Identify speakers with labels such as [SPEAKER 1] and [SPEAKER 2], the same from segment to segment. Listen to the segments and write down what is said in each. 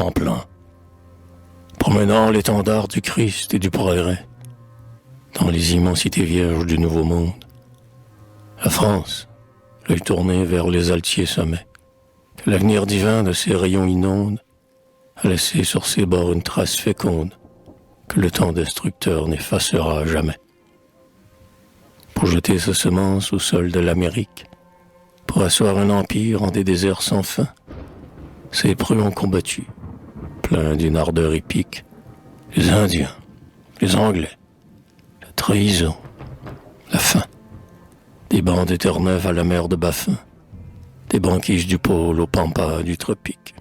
[SPEAKER 1] tremplin, promenant l'étendard du Christ et du progrès dans les immensités vierges du Nouveau Monde. La France, l'œil tourné vers les altiers sommets, que l'avenir divin de ses rayons inonde, a laissé sur ses bords une trace féconde que le temps destructeur n'effacera jamais. Pour jeter sa semence au sol de l'Amérique, pour asseoir un empire en des déserts sans fin, ces preux ont combattu, pleins d'une ardeur épique, les Indiens, les Anglais, la trahison, la faim, des bandes éternelles à la mer de Baffin, des banquises du pôle aux pampas du tropique.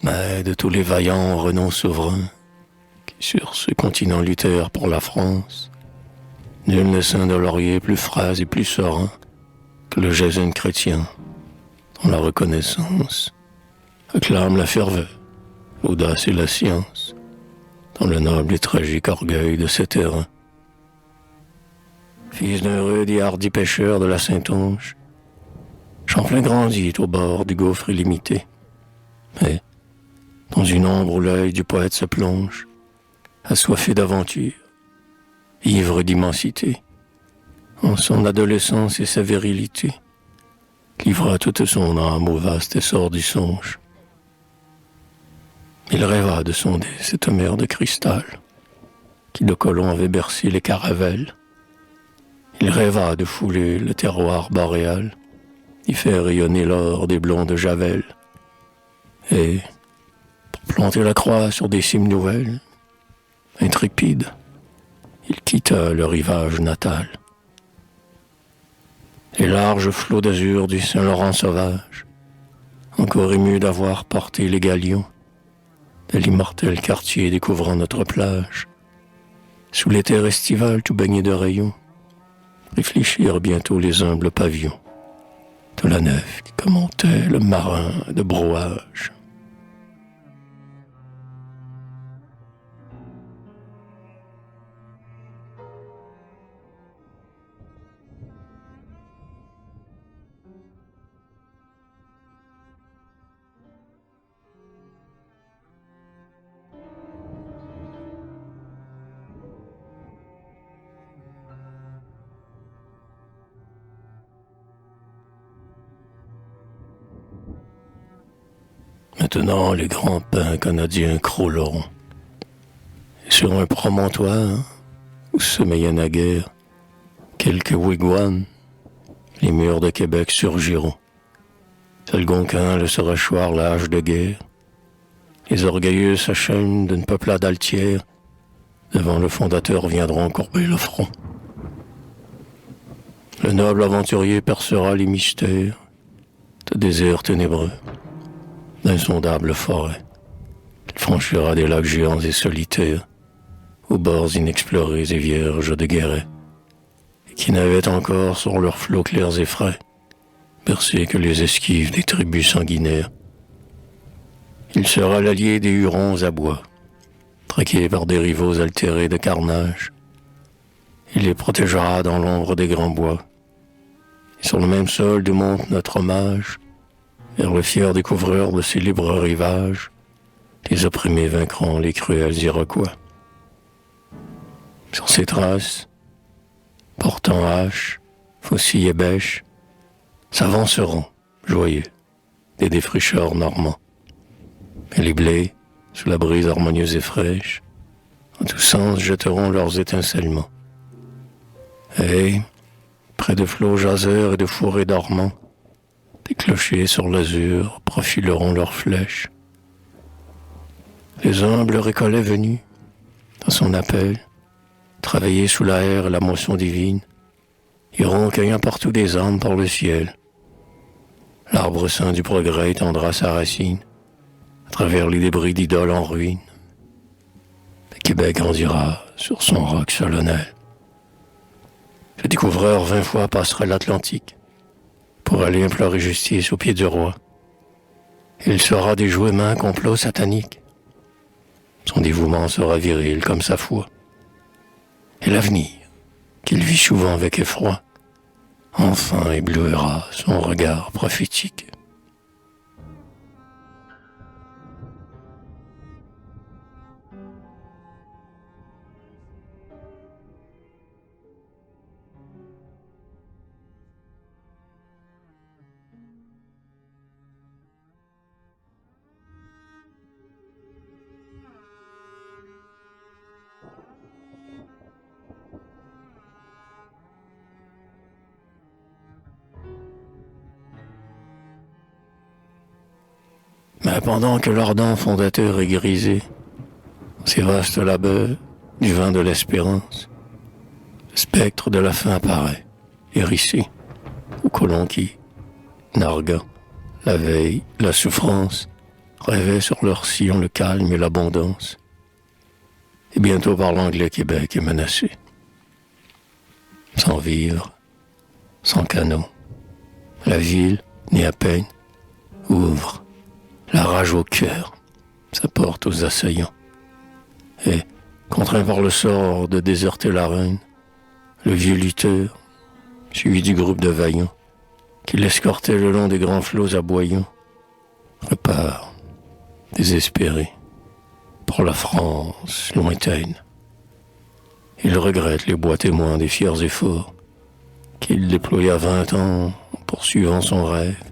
[SPEAKER 1] Mais de tous les vaillants renoms souverains qui sur ce continent luttèrent pour la France, nul ne sein de laurier plus frais et plus serein que le jeune chrétien, dont la reconnaissance acclame la ferveur, l'audace et la science, dans le noble et tragique orgueil de ses terrains. Fils d'un rude et hardi pêcheur de la Saintonge, Champlain grandit au bord du gouffre illimité. Mais, dans une ombre où l'œil du poète se plonge, assoiffé d'aventure, ivre d'immensité, en son adolescence et sa virilité, livra toute son âme au vaste essor du songe. Il rêva de sonder cette mer de cristal qui de colons avait bercé les caravelles. Il rêva de fouler le terroir boréal, y faire rayonner l'or des blonds de Javel. Et, pour planter la croix sur des cimes nouvelles, intrépide, il quitta le rivage natal. Les larges flots d'azur du Saint-Laurent sauvage, encore émus d'avoir porté les galions de l'immortel quartier découvrant notre plage, sous les terres estivales tout baignées de rayons, réfléchirent bientôt les humbles pavillons de la nef qui commentait le marin de brouage. Maintenant, les grands pins canadiens crôleront. Et sur un promontoire où sommeillait naguère quelques wigwams, les murs de Québec surgiront. Algonquin le sera choir l'âge de guerre. Les orgueilleux s'acharnent d'une peuplade altière. Devant le fondateur viendront courber le front. Le noble aventurier percera les mystères de déserts ténébreux, d'insondables forêts. Il franchira des lacs géants et solitaires, aux bords inexplorés et vierges de guérets, et qui n'avaient encore sur leurs flots clairs et frais bercé que les esquives des tribus sanguinaires. Il sera l'allié des Hurons à bois, traqués par des rivaux altérés de carnage. Il les protégera dans l'ombre des grands bois, et sur le même sol d'où monte notre hommage, vers le fier découvreur de ces libres rivages, les opprimés vaincront les cruels Iroquois. Sur ces traces, portant hache, faucille et bêche, s'avanceront, joyeux, des défricheurs normands. Et les blés, sous la brise harmonieuse et fraîche, en tous sens jetteront leurs étincellements. Et, près de flots jaseurs et de fourrés dormants, des clochers sur l'azur profileront leurs flèches. Les humbles récollets venus, dans son appel, travailler sous la air et la moisson divine, iront cueillant partout des âmes par le ciel. L'arbre saint du progrès étendra sa racine à travers les débris d'idoles en ruine. Le Québec grandira sur son roc solennel. Le découvreur 20 fois passera l'Atlantique pour aller implorer justice aux pieds du roi. Il sera déjoué main complot satanique. Son dévouement sera viril comme sa foi. Et l'avenir, qu'il vit souvent avec effroi, enfin éblouira son regard prophétique. Mais pendant que l'ardent fondateur est grisé, ces vastes labeurs du vin de l'espérance, le spectre de la fin apparaît, hérissé, aux colons qui, narguant la veille, la souffrance, rêvaient sur leur sillon le calme et l'abondance. Et bientôt par l'anglais Québec est menacé. Sans vivre, sans canon, la ville, née à peine, ouvre, la rage au cœur, sa porte aux assaillants. Et, contraint par le sort de déserter la reine, le vieux lutteur, suivi du groupe de vaillants, qui l'escortait le long des grands flots aboyants, repart, désespéré, pour la France lointaine. Il regrette les bois témoins des fiers efforts qu'il déploya 20 ans en poursuivant son rêve.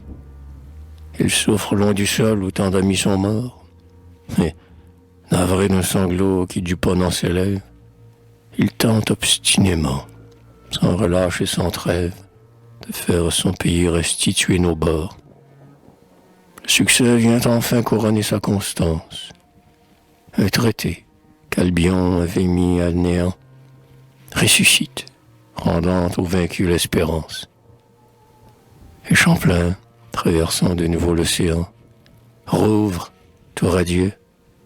[SPEAKER 1] Il souffre loin du sol où tant d'amis sont morts, mais, navré d'un sanglot qui du pas n'en s'élève, il tente obstinément, sans relâche et sans trêve, de faire son pays restituer nos bords. Le succès vient enfin couronner sa constance. Un traité qu'Albion avait mis à néant ressuscite, rendant aux vaincus l'espérance. Et Champlain, traversant de nouveau l'océan, rouvre, tour à Dieu,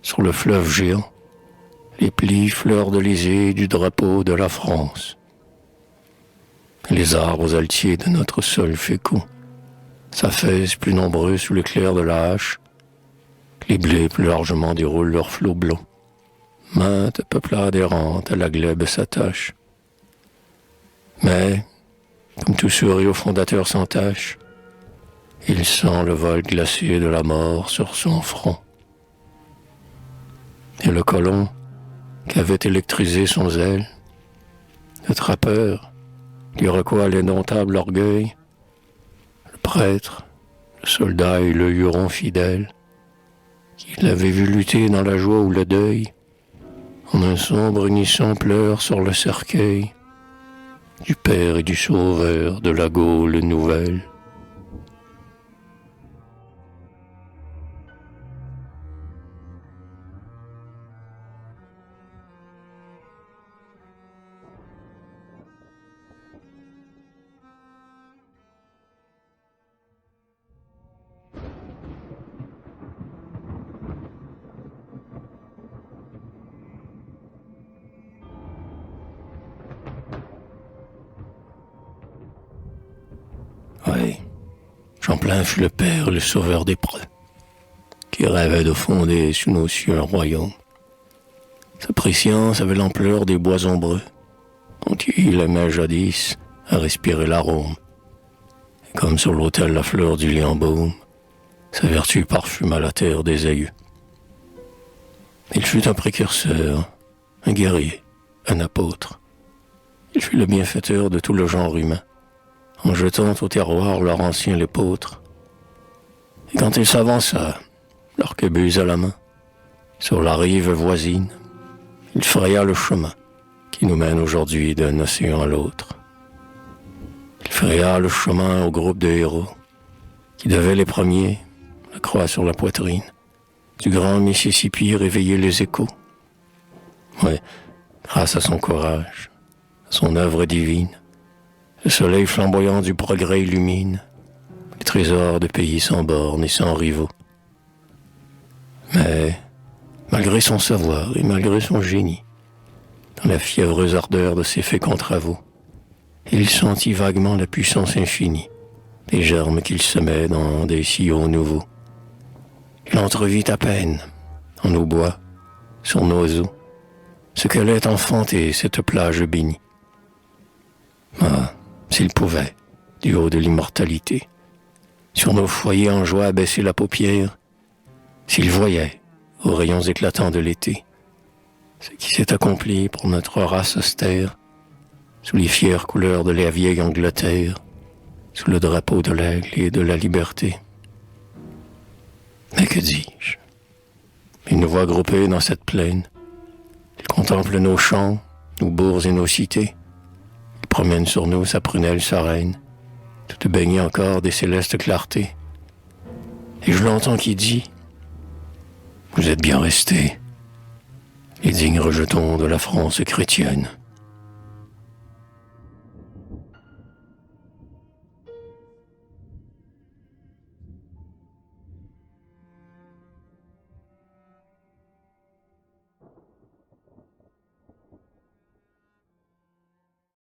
[SPEAKER 1] sur le fleuve géant, les plis fleur-de-lysée du drapeau de la France. Les arbres altiers de notre sol fécond s'affaissent plus nombreux sous l'éclair de la hache. Les blés plus largement déroulent leurs flots blonds. Mainte peuplade errante à la glèbe s'attache. Mais, comme tout sourire fondateur sans tache, il sent le vol glacé de la mort sur son front. Et le colon, qu'avait électrisé son zèle, le trappeur, qui recoua l'indomptable orgueil, le prêtre, le soldat et le huron fidèle, qui l'avait vu lutter dans la joie ou le deuil, en un sombre unisson pleure sur le cercueil du Père et du Sauveur de la Gaule nouvelle. Oui, Champlain fut le père et le sauveur des preux, qui rêvait de fonder sous nos cieux un royaume. Sa préscience avait l'ampleur des bois ombreux, dont il aimait jadis à respirer l'arôme. Et comme sur l'autel la fleur du liembaume, sa vertu parfuma la terre des aïeux. Il fut un précurseur, un guerrier, un apôtre. Il fut le bienfaiteur de tout le genre humain, en jetant au terroir leur ancien l'épôtre. Et quand il s'avança, l'arquebuse à la main, sur la rive voisine, il fraya le chemin qui nous mène aujourd'hui d'un océan à l'autre. Il fraya le chemin au groupe de héros qui devaient les premiers, la croix sur la poitrine, du grand Mississippi réveiller les échos. Ouais, grâce à son courage, à son œuvre divine, le soleil flamboyant du progrès illumine les trésors de pays sans bornes et sans rivaux. Mais, malgré son savoir et malgré son génie, dans la fiévreuse ardeur de ses féconds travaux, il sentit vaguement la puissance infinie des germes qu'il semait dans des sillons nouveaux. Il entrevit à peine, en nos bois, sur nos eaux, ce qu'allait enfanter cette plage bénie. Ah, s'il pouvait, du haut de l'immortalité, sur nos foyers en joie abaisser la paupière, s'il voyait, aux rayons éclatants de l'été, ce qui s'est accompli pour notre race austère, sous les fières couleurs de la vieille Angleterre, sous le drapeau de l'aigle et de la liberté. Mais que dis-je? Il nous voit groupés dans cette plaine. Il contemple nos champs, nos bourgs et nos cités. Il promène sur nous sa prunelle sereine, toute baignée encore des célestes clartés. Et je l'entends qui dit, Vous êtes bien restés, les dignes rejetons de la France chrétienne.